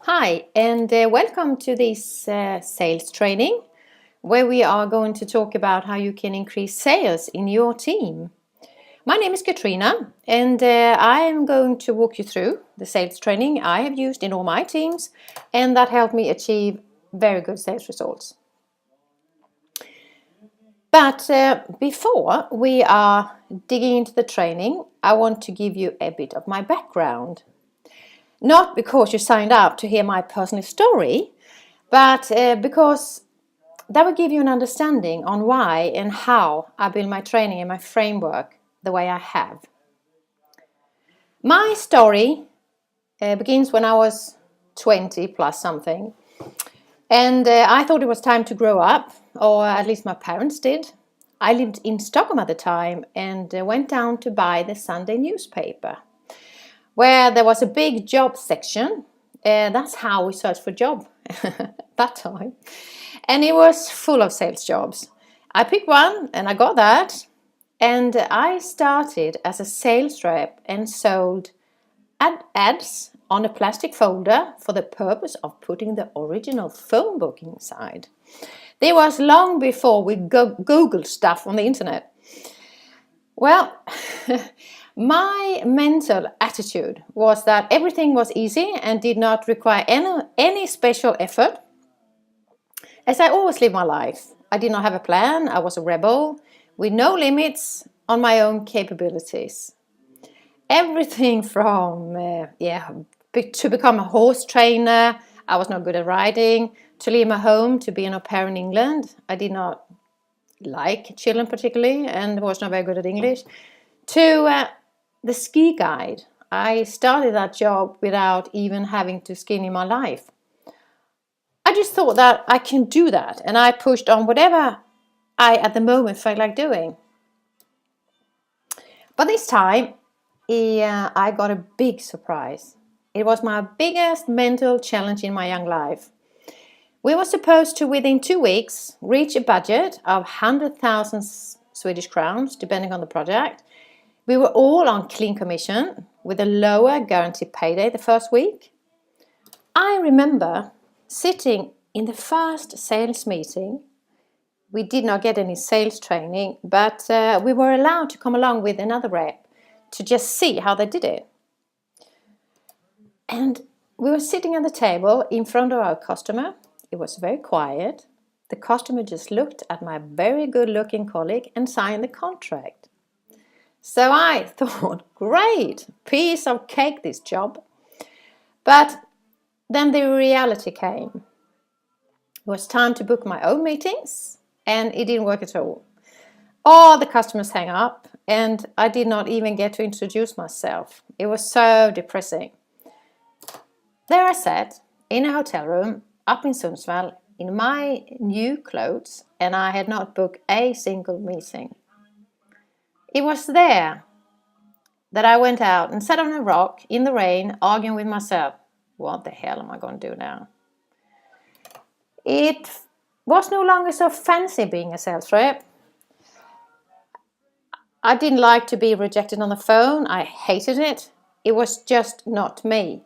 Hi, and welcome to this sales training where we are going to talk about how you can increase sales in your team. My name is Katrina, and I am going to walk you through the sales training I have used in all my teams, and that helped me achieve very good sales results. But before we are digging into the training, I want to give you a bit of my background. Not because you signed up to hear my personal story, but because that will give you an understanding on why and how I build my training and my framework the way I have. My story begins when I was 20 plus something, and I thought it was time to grow up, or at least my parents did. I lived in Stockholm at the time and went down to buy the Sunday newspaper, where there was a big job section. That's how we searched for a job that time. And it was full of sales jobs. I picked one and I got that. And I started as a sales rep and sold ads on a plastic folder for the purpose of putting the original phone book inside. This was long before we Googled stuff on the internet. Well, my mental attitude was that everything was easy and did not require any special effort. As I always lived my life, I did not have a plan. I was a rebel with no limits on my own capabilities. Everything from to become a horse trainer, I was not good at riding, to leave my home to be an au pair in England. I did not like children particularly and was not very good at English. To the ski guide. I started that job without even having to ski in my life. I just thought that I can do that, and I pushed on whatever I at the moment felt like doing. But this time, I got a big surprise. It was my biggest mental challenge in my young life. We were supposed to, within 2 weeks, reach a budget of 100,000 Swedish crowns, depending on the project. We were all on clean commission with a lower guaranteed payday the first week. I remember sitting in the first sales meeting. We did not get any sales training, but we were allowed to come along with another rep to just see how they did it. And we were sitting at the table in front of our customer. It was very quiet. The customer just looked at my very good-looking colleague and signed the contract. So I thought, great, piece of cake, this job. But then the reality came. It was time to book my own meetings, and it didn't work at all. All the customers hang up, and I did not even get to introduce myself. It was so depressing. There I sat in a hotel room up in Sundsvall in my new clothes, and I had not booked a single meeting. It was there that I went out and sat on a rock in the rain, arguing with myself. What the hell am I going to do now? It was no longer so fancy being a sales rep. I didn't like to be rejected on the phone. I hated it. It was just not me.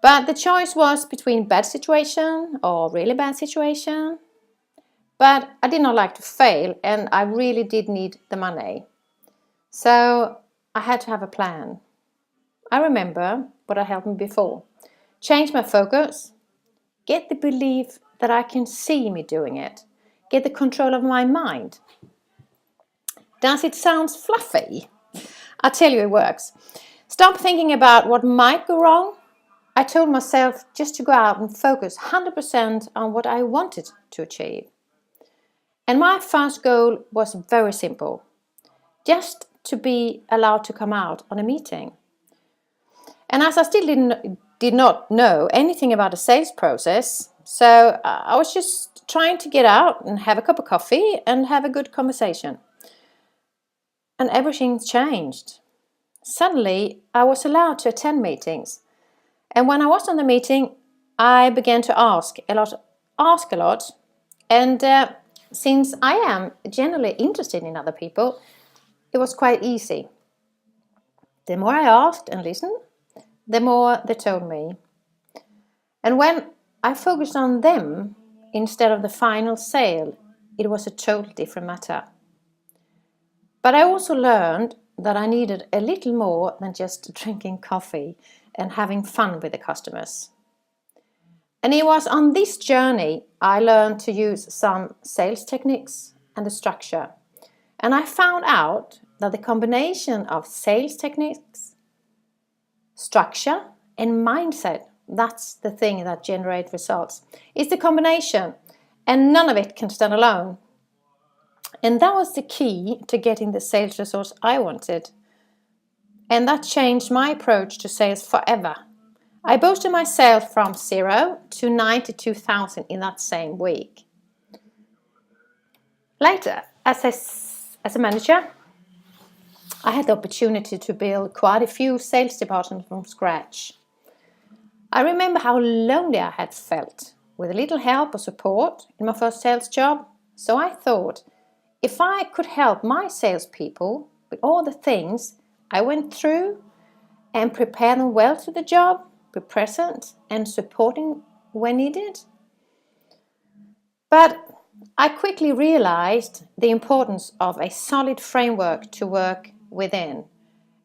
But the choice was between bad situation or really bad situation. But I did not like to fail, and I really did need the money. So I had to have a plan. I remember what had helped me before. Change my focus. Get the belief that I can see me doing it. Get the control of my mind. Does it sound fluffy? I tell you it works. Stop thinking about what might go wrong. I told myself just to go out and focus 100% on what I wanted to achieve. And my first goal was very simple. Just to be allowed to come out on a meeting. And as I still did not know anything about the sales process, so I was just trying to get out and have a cup of coffee and have a good conversation. And everything changed. Suddenly, I was allowed to attend meetings. And when I was on the meeting, I began to ask a lot. And since I am generally interested in other people, it was quite easy. The more I asked and listened, the more they told me. And when I focused on them instead of the final sale, it was a totally different matter. But I also learned that I needed a little more than just drinking coffee and having fun with the customers. And it was on this journey I learned to use some sales techniques and the structure. And I found out that the combination of sales techniques, structure, and mindset, that's the thing that generates results. It's the combination, and none of it can stand alone. And that was the key to getting the sales results I wanted. And that changed my approach to sales forever. I boosted myself from 0 to 92,000 in that same week. Later, as a manager, I had the opportunity to build quite a few sales departments from scratch. I remember how lonely I had felt with a little help or support in my first sales job. So I thought, if I could help my salespeople with all the things I went through and prepare them well to the job, be present and supporting when needed. But I quickly realized the importance of a solid framework to work within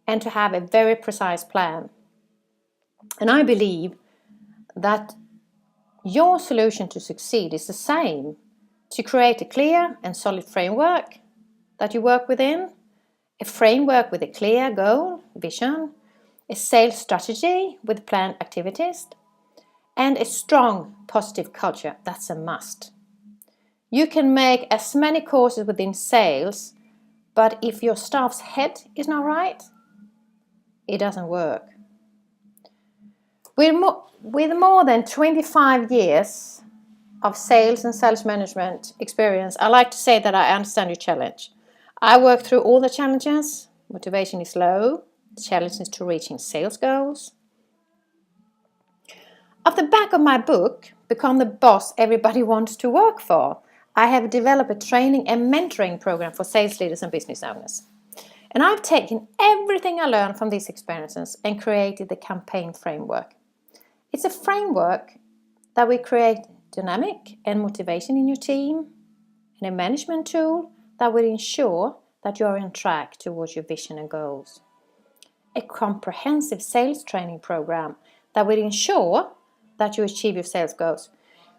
and to have a very precise plan. And I believe that your solution to succeed is the same: to create a clear and solid framework that you work within, a framework with a clear goal, vision, a sales strategy with planned activities, and a strong positive culture. That's a must. You can make as many courses within sales, but if your staff's head is not right, it doesn't work. With more than 25 years of sales and sales management experience, I like to say that I understand your challenge. I work through all the challenges. Motivation is low. The challenge is to reaching sales goals. Off the back of my book, Become the Boss Everybody Wants to Work For, I have developed a training and mentoring program for sales leaders and business owners. And I've taken everything I learned from these experiences and created the campaign framework. It's a framework that will create dynamic and motivation in your team, and a management tool that will ensure that you are on track towards your vision and goals. A comprehensive sales training program that will ensure that you achieve your sales goals,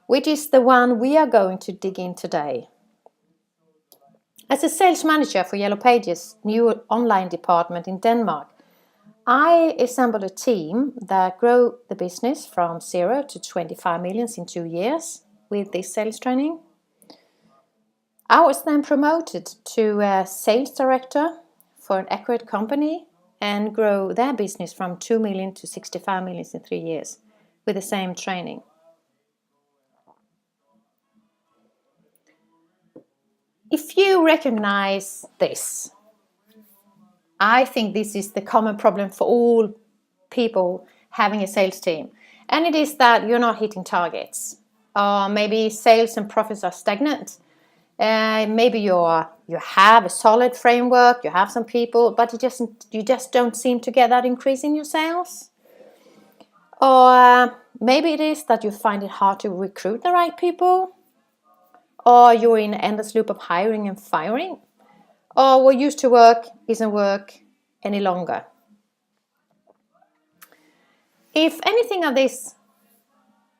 which is the one we are going to dig in today. As a sales manager for Yellow Pages' new online department in Denmark, I assembled a team that grew the business from 0 to 25 million in 2 years with this sales training. I was then promoted to a sales director for an accurate company and grow their business from 2 million to 65 million in 3 years with the same training. If you recognize this, I think this is the common problem for all people having a sales team. And it is that you're not hitting targets. Or maybe sales and profits are stagnant. Maybe you have a solid framework, you have some people, but you just don't seem to get that increase in your sales. Or maybe it is that you find it hard to recruit the right people. Or you're in an endless loop of hiring and firing. Or what used to work isn't work any longer. If anything of this,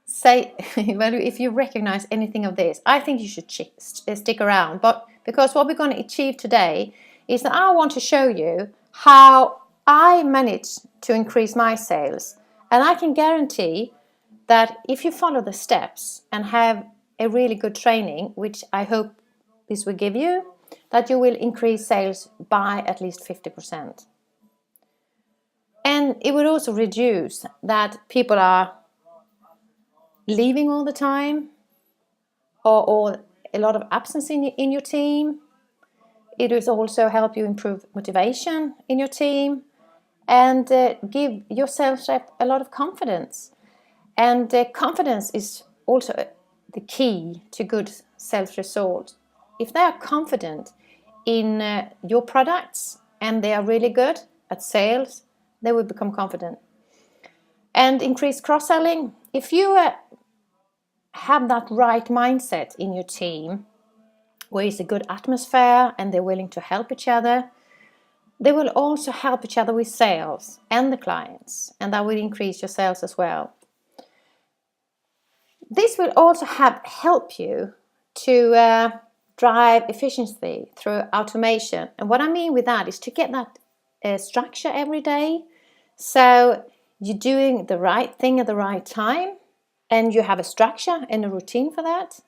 if you recognize anything of this, I think you should stick around. But because what we're going to achieve today is that I want to show you how I managed to increase my sales. And I can guarantee that if you follow the steps and have a really good training, which I hope this will give you, that you will increase sales by at least 50%. And it would also reduce that people are leaving all the time or a lot of absence in your team. It will also help you improve motivation in your team and give your sales rep a lot of confidence. And confidence is also the key to good sales results. If they are confident in your products and they are really good at sales, they will become confident. And increased cross-selling. If you have that right mindset in your team, where it's a good atmosphere and they're willing to help each other, they will also help each other with sales and the clients, and that will increase your sales as well. This will also help you to drive efficiency through automation. And what I mean with that is to get that structure every day. So you're doing the right thing at the right time, and you have a structure and a routine for that.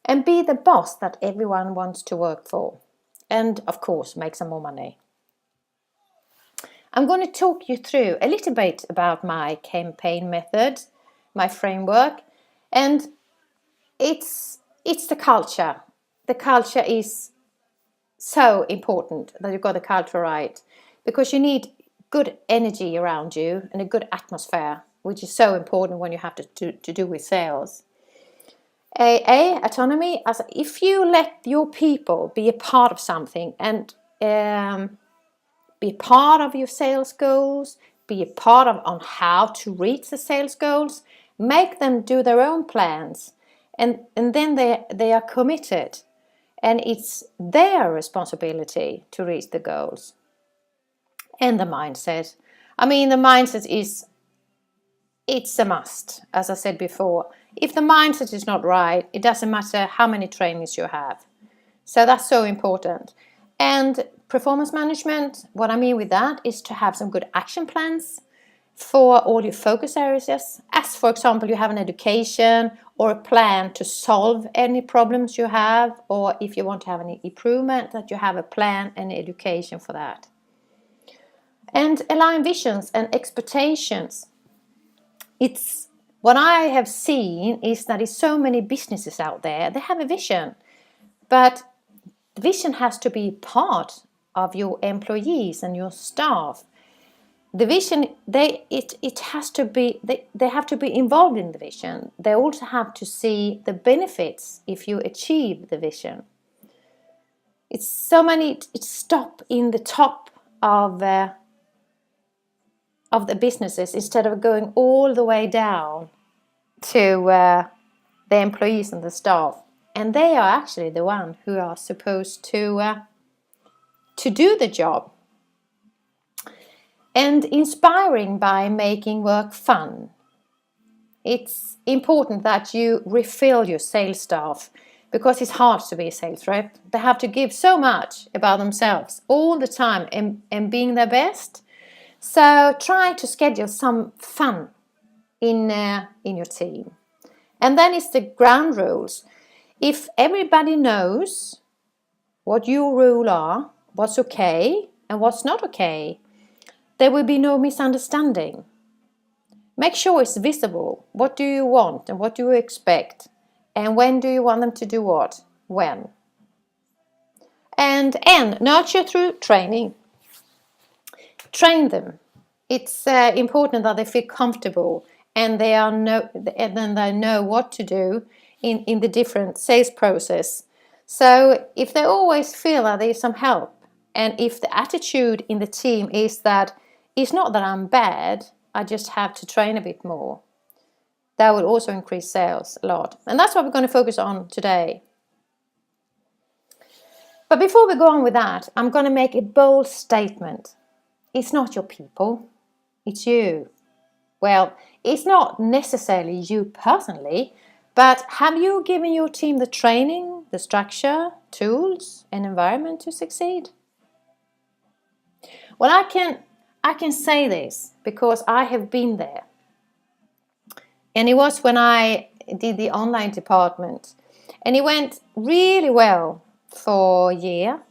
And be the boss that everyone wants to work for. And of course, make some more money. I'm going to talk you through a little bit about my campaign method, my framework, and it's the culture. The culture is so important that you've got the culture right, because you need good energy around you and a good atmosphere, which is so important when you have to do with sales. Autonomy, as if you let your people be a part of something and be part of your sales goals, be a part of on how to reach the sales goals, make them do their own plans, and then they are committed, and it's their responsibility to reach the goals. And the mindset. I mean, the mindset it's a must, as I said before. If the mindset is not right, it doesn't matter how many trainings you have. So that's so important. And performance management, what I mean with that is to have some good action plans for all your focus areas. As for example, you have an education or a plan to solve any problems you have, or if you want to have any improvement, that you have a plan and education for that. And align visions and expectations. It's what I have seen is that there's so many businesses out there, they have a vision, but the vision has to be part of your employees and your staff. The vision, they have to be involved in the vision. They also have to see the benefits if you achieve the vision. It's stop in the top of the businesses instead of going all the way down to the employees and the staff. And they are actually the ones who are supposed to do the job. And inspiring by making work fun. It's important that you refill your sales staff, because it's hard to be a sales rep. They have to give so much about themselves all the time and being their best. So try to schedule some fun in your team. And then it's the ground rules. If everybody knows what your rules are, what's okay and what's not okay, there will be no misunderstanding. Make sure it's visible. What do you want and what do you expect? And when do you want them to do what? When? And nurture through training. Train them. It's important that they feel comfortable and they know what to do in the different sales process. So if they always feel that there's some help, and if the attitude in the team is that it's not that I'm bad, I just have to train a bit more, that will also increase sales a lot. And that's what we're going to focus on today. But before we go on with that, I'm going to make a bold statement. It's not your people, it's you. Well, it's not necessarily you personally, but have you given your team the training, the structure, tools, and environment to succeed? Well, I can say this because I have been there. And it was when I did the online department. And it went really well for a year.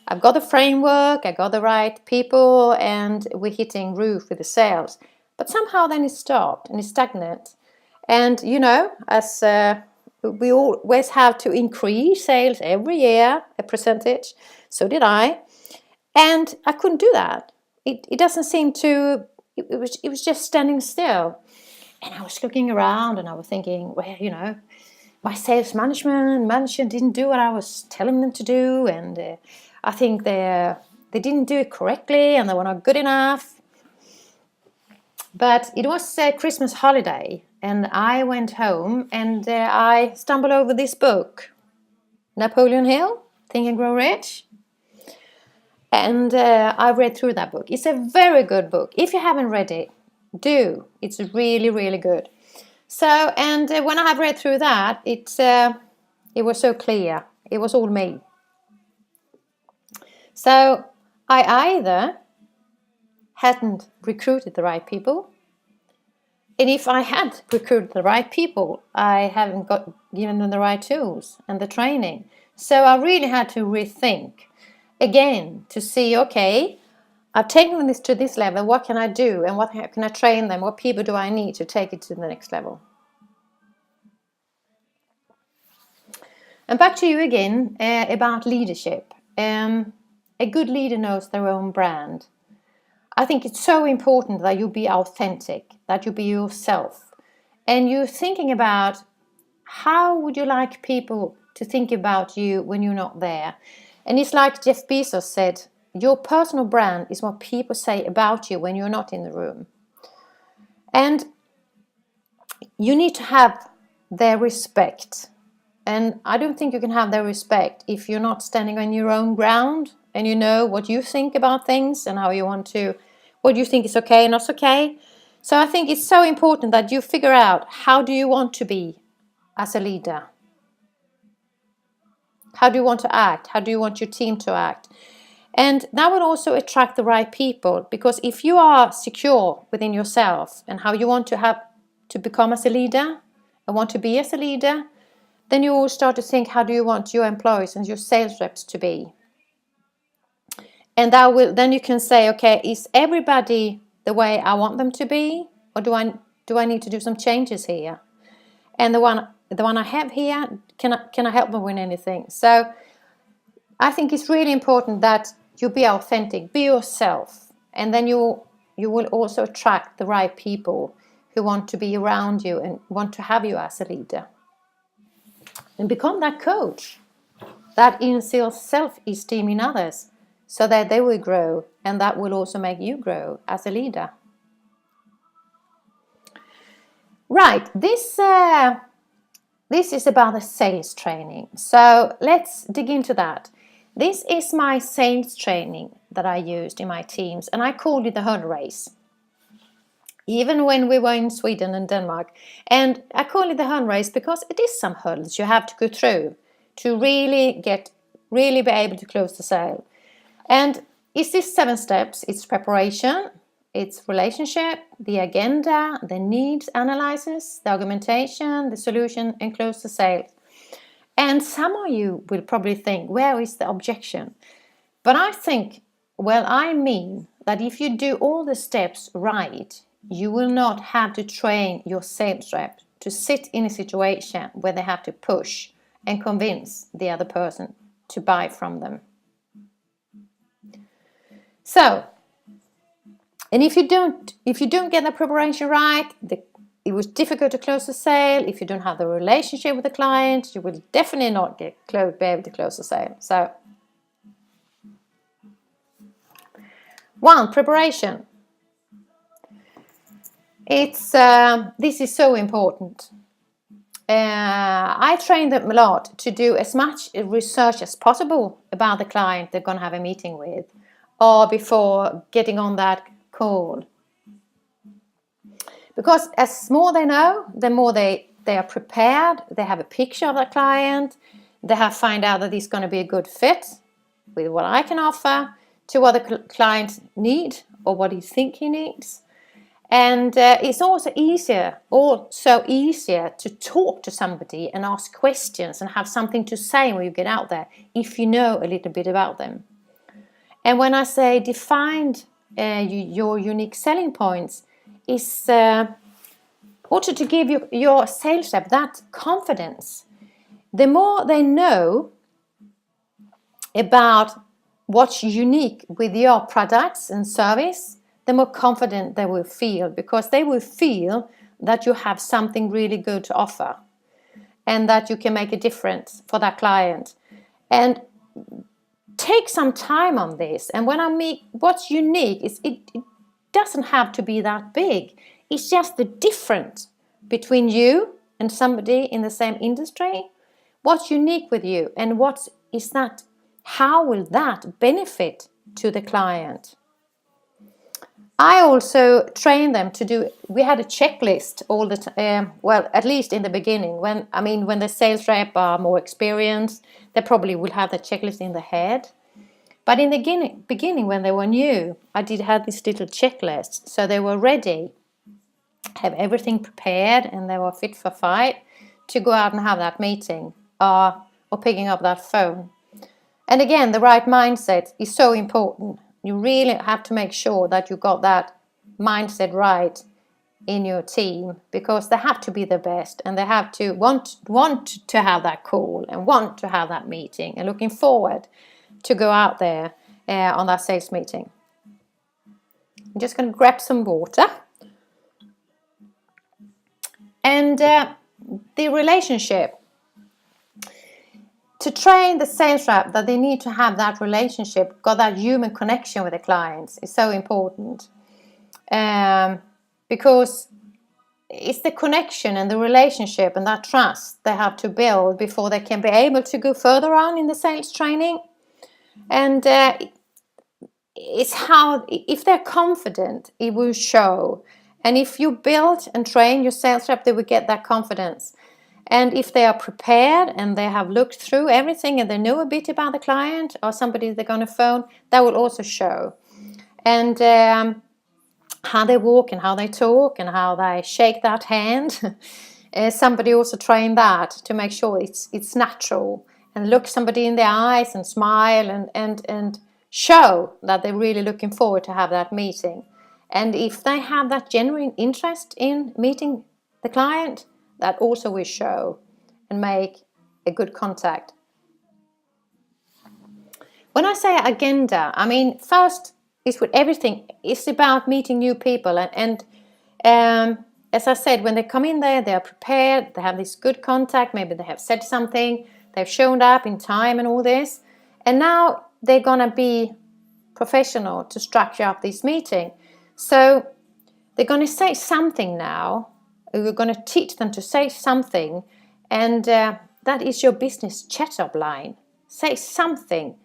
I've got the framework, I got the right people, and we're hitting roof with the sales. But somehow then it stopped and it's stagnant. And as we always have to increase sales every year, a percentage, so did I. And I couldn't do that. It doesn't seem to, it was just standing still. And I was looking around and I was thinking, well, my sales manager didn't do what I was telling them to do. And I think they didn't do it correctly and they were not good enough. But it was a Christmas holiday, and I went home and I stumbled over this book, Napoleon Hill, Think and Grow Rich. And I read through that book. It's a very good book. If you haven't read it, do. It's really, really good. So, and when I have read through that, it was so clear. It was all me. So I either hadn't recruited the right people, and if I had recruited the right people, I haven't given them the right tools and the training. So I really had to rethink again to see, okay, I've taken this to this level, what can I do, and what can I train them, what people do I need to take it to the next level. And back to you again about leadership. A good leader knows their own brand. I think it's so important that you be authentic, that you be yourself. And you're thinking about how would you like people to think about you when you're not there. And it's like Jeff Bezos said, your personal brand is what people say about you when you're not in the room. And you need to have their respect. And I don't think you can have their respect if you're not standing on your own ground and you know what you think about things and how you want to, what you think is okay and not okay. So I think it's so important that you figure out how do you want to be as a leader? How do you want to act? How do you want your team to act? And that will also attract the right people, because if you are secure within yourself and how you want to have to become as a leader and want to be as a leader, then you will start to think, how do you want your employees and your sales reps to be? And that will, then you can say, okay, is everybody the way I want them to be, or do I need to do some changes here? And the one I have here, can I help them with anything? So I think it's really important that you be authentic, be yourself, and then you will also attract the right people who want to be around you and want to have you as a leader. And become that coach that instills self-esteem in others so that they will grow, and that will also make you grow as a leader. Right, this is about the sales training. So let's dig into that. This is my sales training that I used in my teams, and I called it the hurdle race. Even when we were in Sweden and Denmark. And I call it the hurdle race because it is some hurdles you have to go through to really be able to close the sale. And it's these 7 steps. It's preparation, it's relationship, the agenda, the needs analysis, the argumentation, the solution, and close the sale. And some of you will probably think, where is the objection? But I mean that if you do all the steps right, you will not have to train your sales rep to sit in a situation where they have to push and convince the other person to buy from them. So, and if you don't get the preparation right, it was difficult to close the sale. If you don't have the relationship with the client, you will definitely not be able to close the sale. So, 1, preparation. This is so important. I train them a lot to do as much research as possible about the client they're going to have a meeting with, or before getting on that call. Because as more they know, the more they are prepared, they have a picture of the client, they have find out that he's going to be a good fit with what I can offer to what the client needs or what he thinks he needs. And it's also easier to talk to somebody and ask questions and have something to say when you get out there if you know a little bit about them. And when I say define your unique selling points, is also to give your sales rep that confidence. The more they know about what's unique with your products and service, the more confident they will feel, because they will feel that you have something really good to offer and that you can make a difference for that client. And take some time on this. And when I mean what's unique, doesn't have to be that big. It's just the difference between you and somebody in the same industry. What's unique with you, and how will that benefit to the client? I also train them to do. We had a checklist all the time. Well, at least in the beginning, when the sales rep are more experienced, they probably will have the checklist in the head. But in the beginning, when they were new, I did have this little checklist, so they were ready, have everything prepared, and they were fit for fight to go out and have that meeting or picking up that phone. And again, the right mindset is so important. You really have to make sure that you got that mindset right in your team, because they have to be the best, and they have to want to have that call and want to have that meeting and looking forward to go out there on that sales meeting. I'm just going to grab some water. And the relationship. To train the sales rep that they need to have that relationship, got that human connection with the clients, is so important. Because it's the connection and the relationship and that trust they have to build before they can be able to go further on in the sales training. And it's how, if they're confident, it will show. And if you build and train your sales rep, they will get that confidence. And if they are prepared and they have looked through everything and they know a bit about the client or somebody they're going to phone, that will also show. And how they walk and how they talk and how they shake that hand. Somebody also trained that to make sure it's natural, and look somebody in the eyes and smile and show that they're really looking forward to have that meeting. And if they have that genuine interest in meeting the client, that also will show and make a good contact. When I say agenda, I mean first is with everything. It's about meeting new people, and as I said, when they come in there, they are prepared. They have this good contact. Maybe they have said something. They've shown up in time and all this, and now they're gonna be professional to structure up this meeting. So they're gonna say something now. We're going to teach them to say something, and that is your business chat-up line. Say something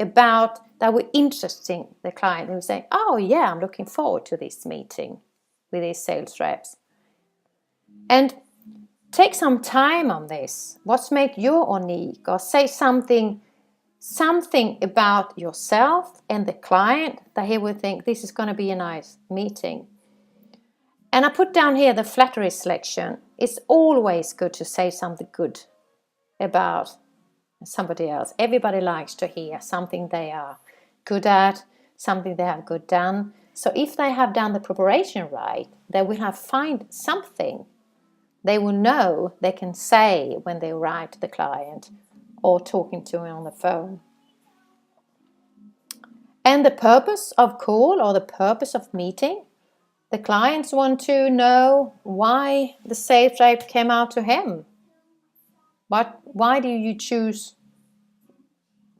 about that will interesting the client. They will say, oh yeah, I'm looking forward to this meeting with these sales reps. And take some time on this. What's make you unique? Or say something about yourself and the client that he will think this is going to be a nice meeting. And I put down here the flattery selection. It's always good to say something good about somebody else. Everybody likes to hear something they are good at, something they have good done. So if they have done the preparation right, they will have find something they will know they can say when they write to the client or talking to him on the phone. And the purpose of call or the purpose of meeting, the clients want to know why the sales rep came out to him. Why do you choose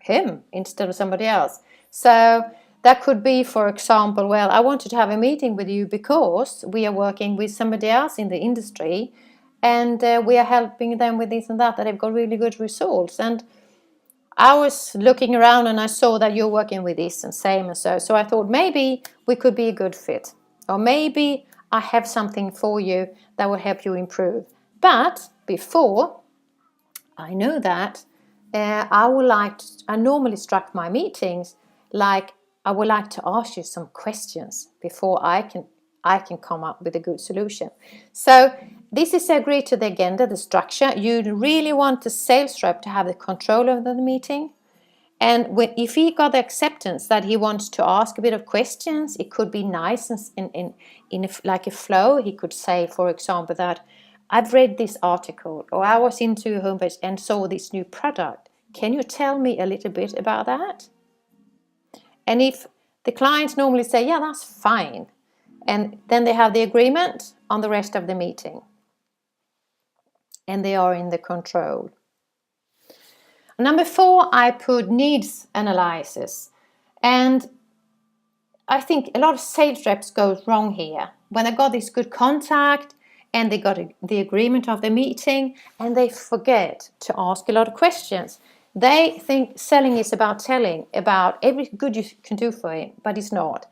him instead of somebody else? So that could be, for example, well, I wanted to have a meeting with you because we are working with somebody else in the industry, and we are helping them with this and that they've got really good results. And I was looking around and I saw that you're working with this and same and so. So I thought maybe we could be a good fit. Or maybe I have something for you that will help you improve. But before I know that, I normally structure my meetings like I would like to ask you some questions before I can come up with a good solution. So this is agreed to the agenda, the structure. You really want the sales rep to have the control over the meeting. And if he got the acceptance that he wants to ask a bit of questions, it could be nice and like a flow. He could say, for example, that I've read this article, or I was into your homepage and saw this new product. Can you tell me a little bit about that? And if the clients normally say, yeah, that's fine. And then they have the agreement on the rest of the meeting. And they are in the control. Number 4, I put needs analysis. And I think a lot of sales reps go wrong here when they got this good contact and they got the agreement of the meeting, and they forget to ask a lot of questions. They think selling is about telling about every good you can do for him, but it's not.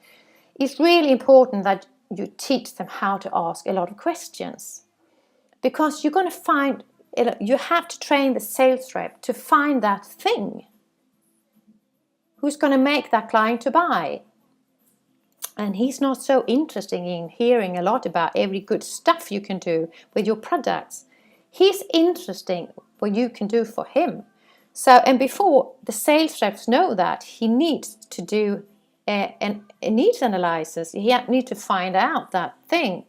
It's really important that you teach them how to ask a lot of questions, because you're going to find, you have to train the sales rep to find that thing. Who's going to make that client to buy? And he's not so interested in hearing a lot about every good stuff you can do with your products. He's interested in what you can do for him. So, and before the sales reps know that, he needs to do a needs analysis. He needs to find out that thing.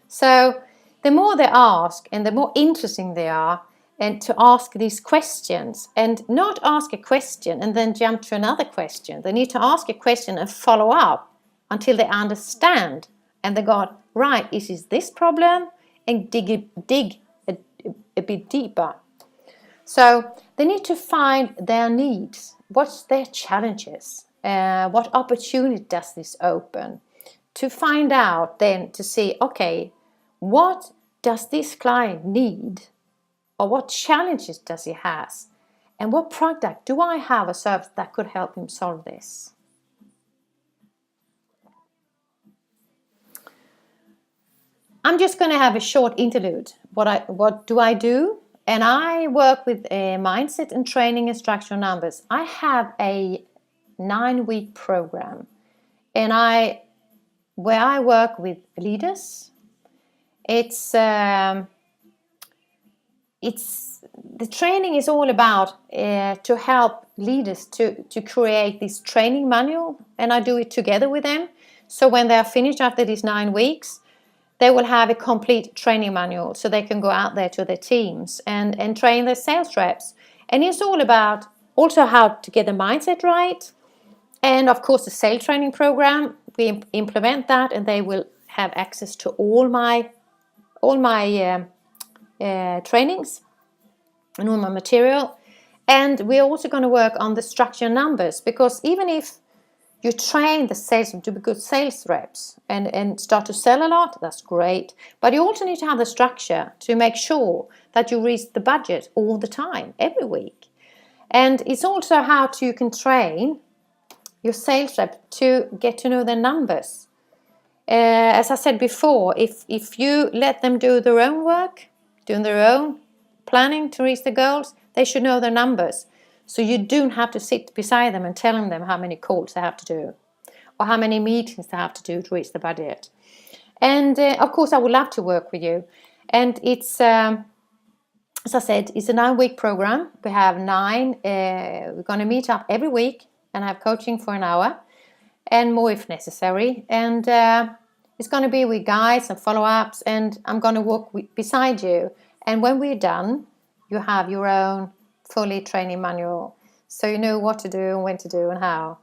So the more they ask and the more interesting they are, and to ask these questions, and not ask a question and then jump to another question. They need to ask a question and follow up until they understand, and they go, right, is this problem? And dig a bit deeper. So they need to find their needs. What's their challenges? What opportunity does this open? To find out then, to see, okay, what does this client need? Or what challenges does he have? And what product do I have a service that could help him solve this? I'm just going to have a short interlude. What do I do? And I work with a mindset and training and structural numbers. I have a 9-week program, and where I work with leaders. It's the training is all about to help leaders to create this training manual, and I do it together with them. So when they are finished after these 9 weeks, they will have a complete training manual, so they can go out there to their teams and train their sales reps. And it's all about also how to get the mindset right. And of course, the sales training program, we implement that, and they will have access to all my trainings and all my material. And we're also going to work on the structure numbers, because even if you train the sales to be good sales reps and start to sell a lot, that's great. But you also need to have the structure to make sure that you reach the budget all the time, every week. And it's also how you can train your sales rep to get to know their numbers. As I said before, if you let them do their own work, doing their own planning to reach the goals, they should know their numbers. So you don't have to sit beside them and telling them how many calls they have to do or how many meetings they have to do to reach the budget. And of course, I would love to work with you. And it's, as I said, it's a 9-week program. We have 9. We're going to meet up every week and have coaching for an hour and more if necessary. And it's going to be with guides and follow-ups, and I'm going to walk beside you. And when we're done, you have your own fully training manual, so you know what to do and when to do and how.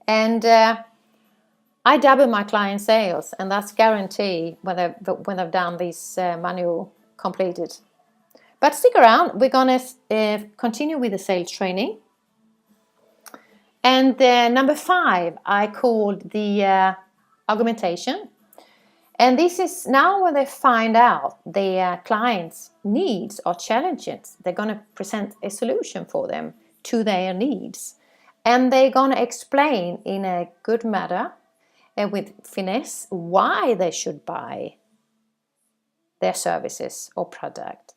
And I double my client sales, and that's guaranteed when they've done this manual completed. But stick around, we're going to continue with the sales training. And number 5, I called the argumentation. And this is now when they find out their clients' needs or challenges, they're going to present a solution for them to their needs. And they're going to explain in a good manner and with finesse why they should buy their services or product.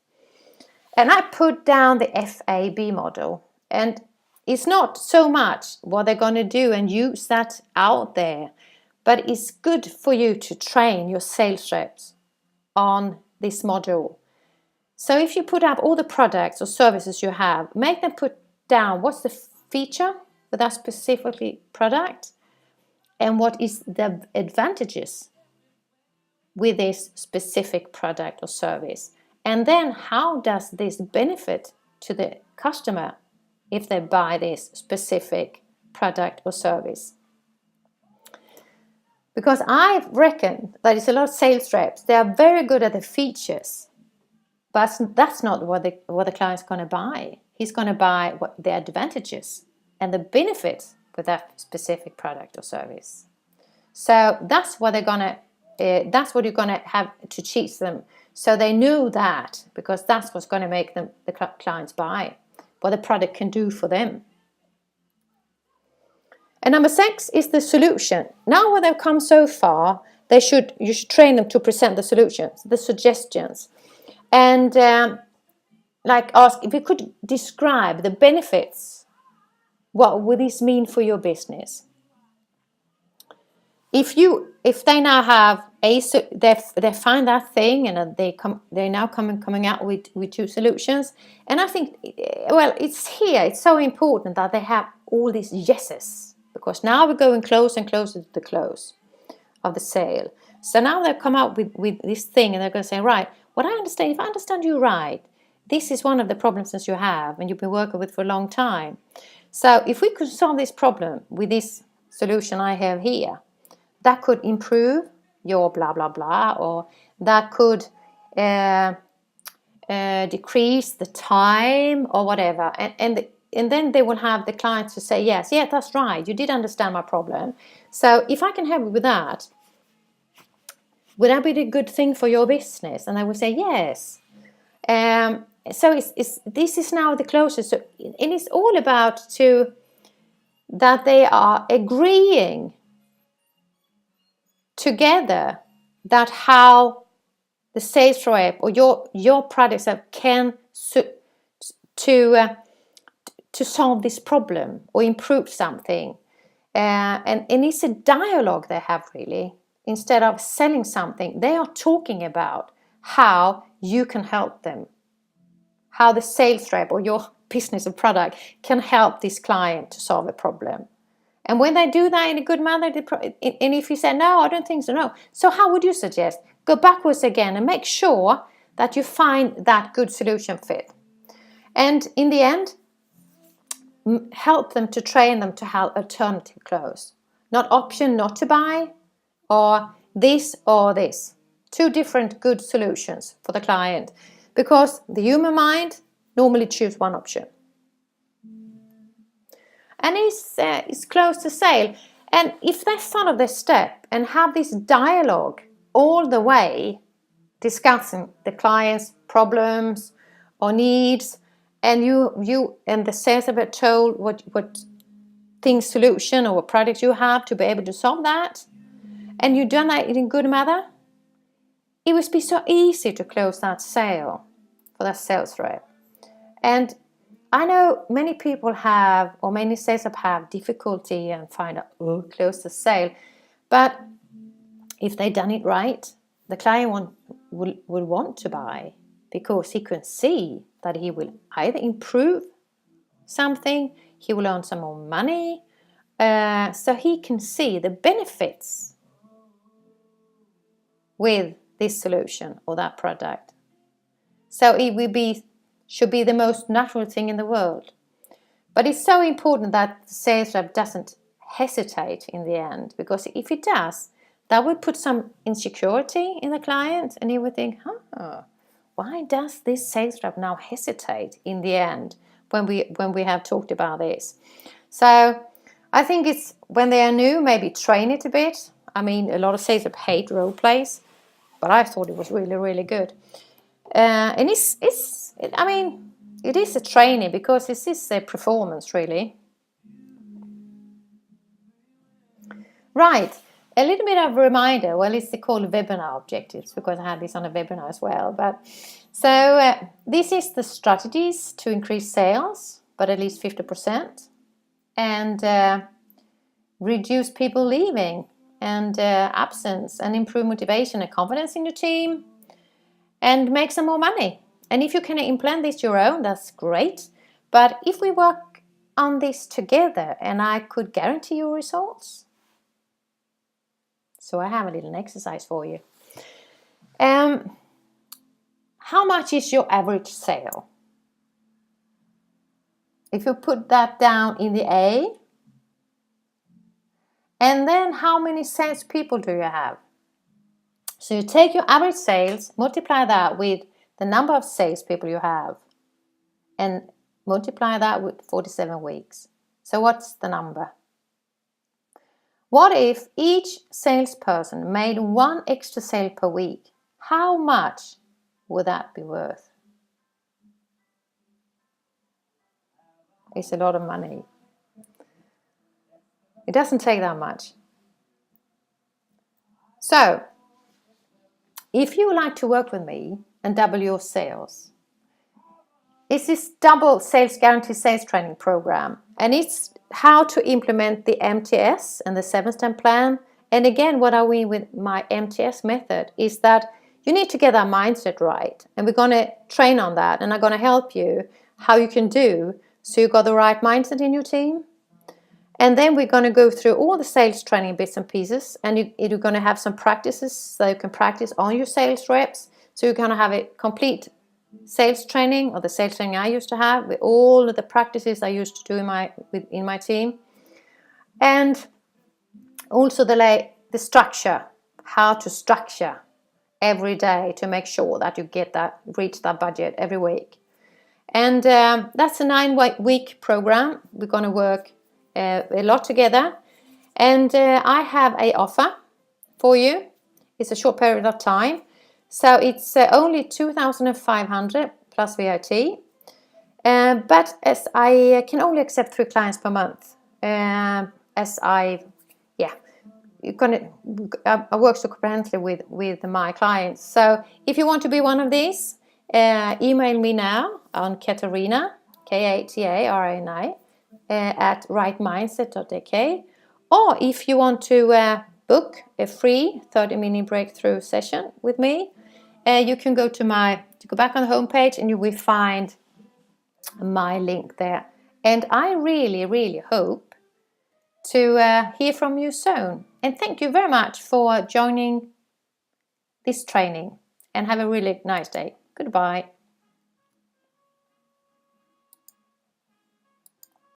And I put down the FAB model. And it's not so much what they're going to do and use that out there, but it's good for you to train your sales reps on this module. So if you put up all the products or services you have, make them put down what's the feature with that specifically product and what is the advantages with this specific product or service. And then how does this benefit to the customer if they buy this specific product or service? Because I reckon that it's a lot of sales reps, they are very good at the features, but that's not what the client's going to buy. He's going to buy what the advantages and the benefits with that specific product or service. So that's what they're gonna. That's what you're gonna have to teach them, so they know that, because that's what's gonna make them the clients buy what the product can do for them. And number 6 is the solution. Now when they've come so far, you should train them to present the solutions, the suggestions, and ask if you could describe the benefits. What would this mean for your business? If they now have they find that thing, and they're now coming out with 2 solutions. And I think, well, it's so important that they have all these yeses, because now we're going closer and closer to the close of the sale. So now they've come out with this thing, and they're going to say, right, what I understand, if I understand you right, this is one of the problems that you have and you've been working with for a long time. So if we could solve this problem with this solution I have here, that could improve your blah, blah, blah, or that could decrease the time or whatever. And then they will have the clients to say, yes, that's right, you did understand my problem. So if I can help you with that, would that be a good thing for your business? And I will say, yes. So this is now the closest. So, and it's all about that they are agreeing together that how the sales rep or your products can to solve this problem or improve something. And it's a dialogue they have, really. Instead of selling something, they are talking about how you can help them, how the sales rep or your business or product can help this client to solve a problem. And when they do that in a good manner, and if you say, no, I don't think so, no. So how would you suggest? Go backwards again and make sure that you find that good solution fit. And in the end, help them to train them to have alternative close. Not option not to buy, or this or this. 2 different good solutions for the client. Because the human mind normally choose one option. And it's close to sale. And if they follow this step and have this dialogue all the way, discussing the client's problems or needs, and you and the sales rep are told what thing, solution, or what product you have to be able to solve that, and you've done that in a good manner, it would be so easy to close that sale for that sales rep. And I know many people have, or many sales reps have difficulty and find out, close the sale. But if they've done it right, the client will want to buy, because he can see that he will either improve something, he will earn some more money, so he can see the benefits with this solution or that product. So it should be the most natural thing in the world. But it's so important that the sales rep doesn't hesitate in the end, because if it does, that would put some insecurity in the client, and he would think, why does this sales rep now hesitate in the end when we have talked about this? So I think it's, when they are new, maybe train it a bit. I mean, a lot of sales reps hate role plays, but I thought it was really, really good. And it is a training, because this is a performance, really. Right, a little bit of a reminder. Well, it's called webinar objectives, because I had this on a webinar as well. But so this is the strategies to increase sales, but at least 50%, and reduce people leaving and absence, and improve motivation and confidence in your team, and make some more money. And if you can implement this your own, that's great. But if we work on this together, and I could guarantee you results. So I have a little exercise for you. How much is your average sale? If you put that down in the A, and then how many salespeople do you have? So you take your average sales, multiply that with the number of salespeople you have, and multiply that with 47 weeks. So what's the number? What if each salesperson made 1 extra sale per week? How much would that be worth? It's a lot of money. It doesn't take that much. So, if you would like to work with me and double your sales, it's this double sales guarantee sales training program, and it's how to implement the MTS and the 7-step plan. And again, what I mean with my MTS method is that you need to get that mindset right, and we're going to train on that, and I'm going to help you how you can do so you've got the right mindset in your team. And then we're going to go through all the sales training bits and pieces, and you're going to have some practices so you can practice on your sales reps. So you're going to have a complete sales training, or the sales training I used to have, with all of the practices I used to do in my team. And also the structure, how to structure every day to make sure that you reach that budget every week. And that's a 9-week program. We're going to work a lot together, and I have an offer for you. It's a short period of time, so it's only 2,500 plus VAT, but as I can only accept 3 clients per month, I work so comprehensively with my clients. So if you want to be one of these, email me now on Katarina, Katarina, at rightmindset.ak, or if you want to book a free 30-minute breakthrough session with me, you can go back on the homepage and you will find my link there. And I really, really hope to hear from you soon. And thank you very much for joining this training, and have a really nice day. Goodbye.